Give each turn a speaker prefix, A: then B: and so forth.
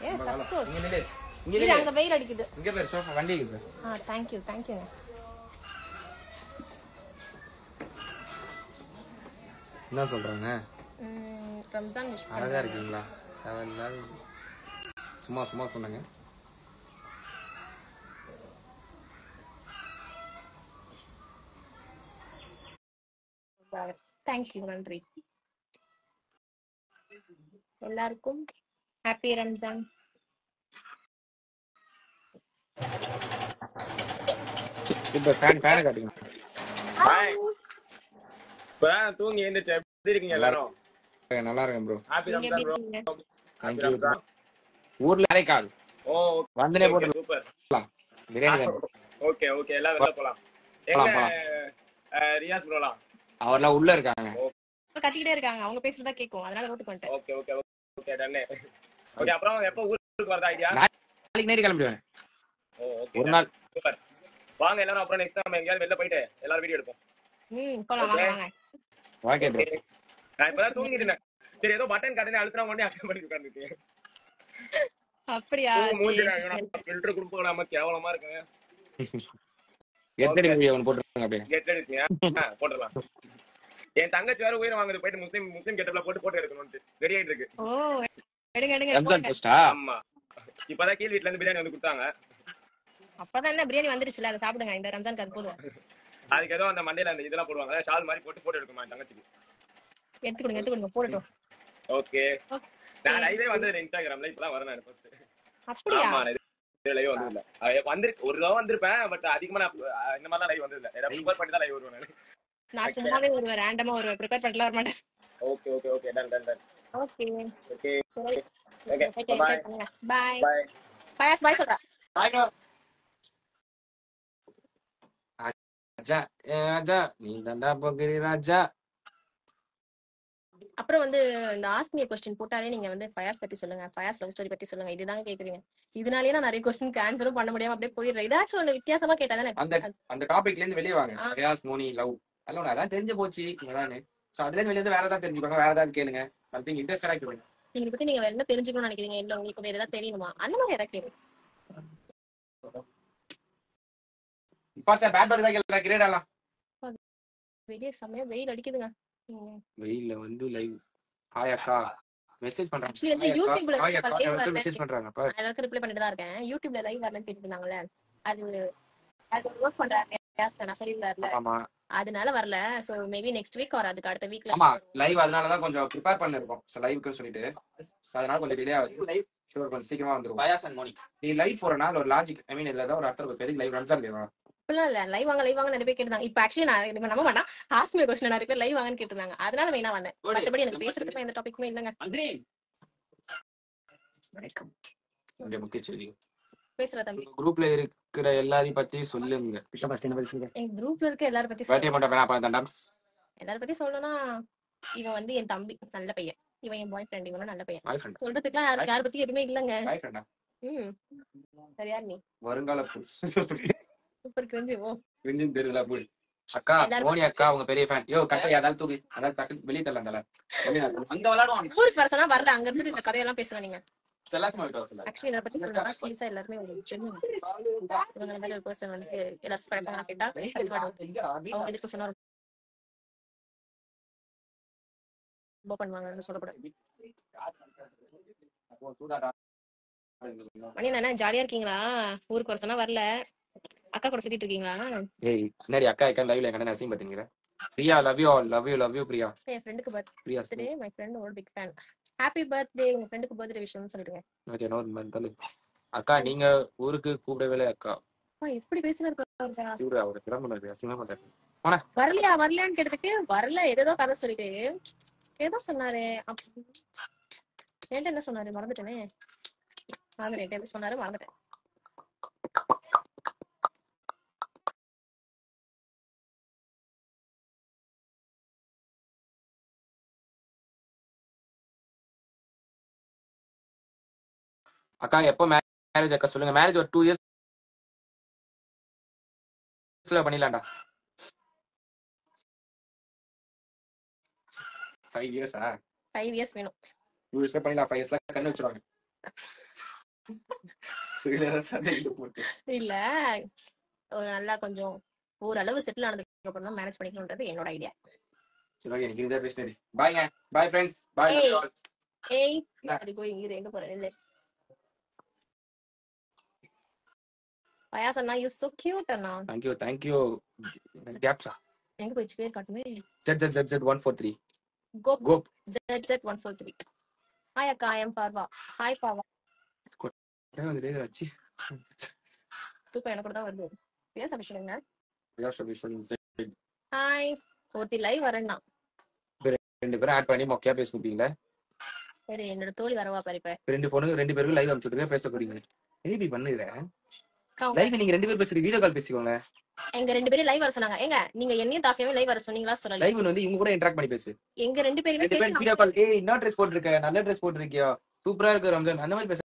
A: Yes of course.
B: இங்க நில்லு.
A: இங்க அங்க வெயில் அடிக்குது.
B: இங்க பேர் சோஃபா வண்டி இருக்கு.
A: thank you.
B: என்ன சொல்றாங்க?
A: ரம்ஜான் விஷ்
B: அழகா இருக்கீங்களா? சும்மா சொன்னாங்க.
A: thank you, நன்றி. எல்லாருக்கும் ஹாப்பி ரம்ஜான்.
B: இப்ப ஃபேன் காட்டுங்க.
C: இப்பதான் தூங்கி எழுந்திருச்சு. எப்படி இருக்கீங்க எல்லாரும்?
B: நல்லா இருக்கேன் bro.
C: Happy Ramzan bro.
B: Thank you bro. ஊர்ல அரைக்கால்.
C: ஓ
B: வந்தனே போட்டு
C: சூப்பர்.
B: பிரியாணி தான்.
C: ஓகே எல்லாம் வெளில போலாம். எங்க ரியாஸ் ப்ரோலாம்? அவர்லாம்
B: உள்ள இருக்காங்க.
A: கத்திக்கிட்டே இருக்காங்க. அவங்க பேசுறதா கேக்கும். அதனால ரோட்டுக்கு வந்துட்டேன்.
C: Okay done. ஓகே அப்புறம் எப்ப ஊருக்கு வரதா ஐடியா?
B: நாளைக்கு நைட் கிளம்பிடுவேன்.
C: ஓகே
B: ஒரு நாள்.
C: சூப்பர். வாங்க எல்லாரும் அப்புறம் நெக்ஸ்ட் டைம் எங்கயாவது வெளில போயிட்டு எல்லாரும் வீடியோ எடுப்போம்.
A: போலாம் வாங்க.
B: Okay bro.
C: நான் இப்பதான் தூங்கிட்டு இருந்தேன். சரி ஏதோ பட்டன் காட்டுனே அழுத்துனா உடனே அட்டன் பண்ணி உட்கார்ந்துட்டேன்.
A: அப்படியா?
C: ஃபில்டர் குடுப்போம் கேவலமா இருக்குங்க.
B: எத்தடி வீடியோ போட்டுருங்க அப்படியே.
C: கெட்டடிச்சியா? போடலாம். என் தங்கச்சி வேற உயிரை வாங்குது போயிட்டு முஸ்லிம் கெட்டப்ல போட்டு எடுக்கணும்னு ரெடி ஆயிட்டு இருக்கு.
A: ஓ எடுங்க
B: ரம்ஜான் போஸ்டா?
C: ஆமா. இப்பதான் கீழ் வீட்ல இருந்து பிரியாணி வந்து கொடுத்தாங்க.
A: அப்பதான் என்ன பிரியாணி வந்துருச்சுல, அதை சாப்பிடுங்க. இந்த ரம்ஜான் கார்டு போடுவோம்.
C: அதுக்கு ஏதோ அந்த மண்டையில அந்த இதெல்லாம் போடுவாங்க, ஷால் மாதிரி போட்டு போட்டோ எடுக்குமா தங்கச்சிக்கு.
A: எடுத்துக்கொடுங்க போடட்டும்.
C: ஓகே. நான் லைவே வந்தது இன்ஸ்டாகிராம்ல, இப்பதான் வரேன் நான் ஃபர்ஸ்ட்.
A: அப்படியா?
C: ஆமா நான் லைவ் வந்தது இல்ல. வந்திருக்கு ஒரு தடவை வந்திருப்பேன், பட் அதிகமா நான் இந்த மாதிரிலாம் லைவ் வந்தது இல்ல. ஏதாவது ப்ரிப்பேர் பண்ணி தான் லைவ் வருவேன்
A: நான் சும்மாவே ஒரு ரேண்டமா ஒரு ப்ரிப்பேர் பண்ணலாம் வர மாட்டேன்.
C: Okay done. ஓகே
A: சரி
C: ஓகே
A: பை. பயாஸ் பை சொல்றா.
B: ராஜா நீ தண்டா போகிரி ராஜா.
A: அப்புறம் வந்து இந்த ஆஸ்க் மீ கொஸ்டின் போட்டாலே நீங்க வந்து ஃபயாஸ் பத்தி சொல்லுங்க, ஃபயாஸ் லவ் ஸ்டோரி பத்தி சொல்லுங்க, இதுதாங்க கேக்குறீங்க. இதனாலேயே நான் நிறைய கொஸ்டினுக்கு ஆன்சரும் பண்ண முடியாம அப்படியே போயிடுறேன். ஏதாச்சும் ஒண்ணு வித்தியாசமா கேட்டாதானே.
B: அந்த டாபிக்ல இருந்து வெளியே வாங்க. ஃபயாஸ் மோனி லவ் அதெல்லாம் அதான் தெரிஞ்சு போச்சு. சோ அதுல இருந்து வெளியே வந்து வேற ஏதாவது தெரிஞ்சுக்கோங்க, வேற ஏதாவது கேளுங்க. சம்திங் இன்ட்ரெஸ்டடா கேளுங்க.
A: நீங்க பத்தி நீங்க வேற என்ன தெரிஞ்சுக்கணும்னு நினைக்கிறீங்க, இல்ல உங்களுக்கு வேற ஏதாவது தெரியணுமா, அந்த மாதிரி ஏதாவது கேளுங்க.
B: ஃபாஸ்டா பேட் பால் தான் கேளுங்க. கிரேடாலாம்
A: வெளியே செமையா வெயில் அடிக்குதுங்க.
B: வெயில்ல வந்து லைவ் ஹாய் அக்கா மெசேஜ் பண்றாங்க.
A: ஆக்சுவலி வந்து யூடியூப்ல
B: மெசேஜ் பண்றாங்க.
A: எல்லாருக்கும் ரிப்ளை பண்ணிட்டு தான் இருக்கேன். யூடியூப்ல லைவ் வரலன்னு கேட்டுட்டு இருந்தாங்கல்ல, அது ஒர்க் பண்றாங்க. நான் சொல்லிருந்தாருல, அதனால வரல. So maybe next week or அதுக்கு அடுத்த வீக்ல.
B: ஆமா லைவ் அதனால தான் கொஞ்சம் ப்ரிப்பேர் பண்ணிருக்கோம். சோ லைவ்க்கு சொல்லிட்டு அதனால கொஞ்சம் டிலே ஆகுது. லைவ் ஷூர் கொஞ்சம் சீக்கிரமா வந்துரும். ஃபயாஸ் அண்ட் மோனி நீ லைவ் போறனால ஒரு லாஜிக், ஐ மீன் இதுல ஏதாவது ஒரு அர்த்தம் இருக்கு. லைவ் ரம்ஜான் லேவா
A: அப்படிலாம் இல்ல. லைவ் வாங்க நிறைய பேர் கேட்டிருந்தாங்க. இப்ப ஆக்சுவலி நான் நம்ப மாட்டேன், ஆஸ்க் மீ கொஸ்டின் நிறைய பேர் லைவ் வாங்கன்னு கேட்டிருந்தாங்க. அதனால மெயினா வந்தேன். மத்தபடி எனக்கு பேசுறதுக்கு எந்த டாபிக்குமே இல்லங்க.
B: வணக்கம். இங்க முக்கிய செய்தி
A: பேசுற தம்பி.
B: குரூப்ல இருக்கிற எல்லாரையும் பத்தி சொல்லுங்க.
A: எங்க குரூப்ல இருக்க எல்லாரும் பத்தி எல்லாரும் பத்தி சொல்லணும்னா, இவன் வந்து என் தம்பி நல்ல பையன், இவன் என் பாய் ஃப்ரெண்ட், இவனும் நல்ல பையன். சொல்றதுக்குலாம் யார பத்தி எதுவுமே இல்லங்க. சரியா நீ
B: வருங்கால
A: சூப்பர் கிரிஞ்சி. ஓ
B: கிரிஞ்சின் தெரியல போய் அக்கா மோனி அக்கா உங்க பெரிய ஃபேன். யோ கட்டை அதாவது தூக்கி அதாவது டக்கு வெளிய தள்ளங்கல அங்க விளையாடுவாங்க.
A: ஊருக்கு பர்சனா வரல, அங்க இருந்து இந்த கதையெல்லாம் பேசுறேன். நீங்க
B: எல்லாருக்கும் சொல்லுங்க.
A: ஆக்சுவலி இத பத்தி சொல்லணும்னா சீரியஸா எல்லாருமே ஒரு ஜென்யூன். இவங்க மாதிரி ஒரு பர்சன் வந்து எல்லாரும் பழக்கமா கேட்டா அவங்க எதுக்கு சொன்னா ரொம்ப பண்ணுவாங்கன்னு சொல்லக்கூடாது. மணி என்ன ஜாலியா இருக்கீங்களா? ஊருக்கு பர்சனா வரல, அக்கா கூட சுத்திட்டு இருக்கீங்களா?
B: ஏய் என்னடி அக்கா அக்கா லைவ்ல எங்க அசிங்க பாத்தீங்க. Priya love you all. Love you Priya.
A: என் ஃப்ரெண்டுக்கு பர்த்டே. மை ஃப்ரெண்ட் ஒரு பிக் ஃபேன். Happy birthday. உங்க ஃப்ரெண்டுக்கு பர்த்டே விஷயம் சொல்லிடுங்க.
B: ஓகே நோ மந்தல அக்கா நீங்க ஊருக்கு கூப்பிடவே அக்கா.
A: எப்படி பேசுறாரு பாருங்க.
B: சூரா அவரு கிளம்புனாரு அசிங்கமா மாட்டாரு.
A: வரலையான்னு கேட்டதுக்கு வரல, ஏதோ கதை சொல்லிட்டு ஏதோ சொன்னாரு. என்கிட்ட என்ன சொன்னாரு மறந்துட்டேனே. எப்படி சொன்னாரு மறந்துட்டேன்.
B: அக்கா எப்போ மேரேஜ் அக்கா சொல்லுங்க. மேரேஜ் ஒரு 2 இயர்ஸ்ல பண்ணிடலாம்டா. 5 இயர்ஸா?
A: 5 இயர்ஸ் வேணும்.
B: 2 இயர்ஸ்ல பண்ணிடலாம். 5 இயர்ஸ்ல கண்ணு வச்சிருவாங்க.
A: இல்ல ஒரு நல்லா கொஞ்சம் ஓரளவு செட்டில் ஆனதுக்கு அப்புறம் தான் மேனேஜ் பண்ணிக்கணும்ன்றது என்னோட ஐடியா.
B: சரி ஓகே, எனக்கு இந்த பேசினது. பாய்ங்க. Bye friends. பாய்
A: ஏய்
B: ஆல்.
A: ஏய் சரி போய் இங்க எங்க போற இல்ல பயாஸ் அண்ணா யூ சோ கியூட் அண்ணா.
B: Thank you. கேப்ஸா
A: எங்க போயிச்சு பேர் காட்டுமே.
B: ZZ143.
A: கோப்
B: கோப்.
A: ZZ143. ஹாய் அக்கா, ஐ அம் பார்வா. ஹாய் பார்வா.
B: வந்து ரச்சி.
A: தூக்கம் எனக்கு கூட தான் வருது. பேச விஷயங்க.
B: யாஷ்
A: ஹாய் ஒருத்தி லைவ் வரேன்னா
B: ரெண்டு பேரும் ஆட் பண்ணி மொக்கையா பேசுவீங்களா?
A: சரி என்னோட தோழி வரவா பாரு. இப்ப
B: ரெண்டு போனுக்கு ரெண்டு பேருக்கு லைவ் அனுப்பிச்சுட்டு பேச போறீங்க. எப்படி பண்ணுற
A: அக்கா,
B: லைவ்? நீங்க ரெண்டு பேரும் பேசுறீங்க, வீடியோ கால் பேசிக்கோங்க.
A: எங்க ரெண்டு பேரும் லைவ் வர சொன்னாங்க. ஏங்க நீங்க என்னையும் தாஃபியாவும் லைவ் வர சொன்னீங்களா? சொல்லல.
B: லைவ் வந்து இவங்க கூட இன்டராக்ட் பண்ணி பேசு.
A: எங்க ரெண்டு பேருமே
B: வீடியோ கால். ஏய் என்ன ட்ரெஸ் போட்டுருக்க, நல்ல ட்ரெஸ் போட்டுருக்கியா, சூப்பரா இருக்கு ரம்ஜான், அந்த மாதிரி பேச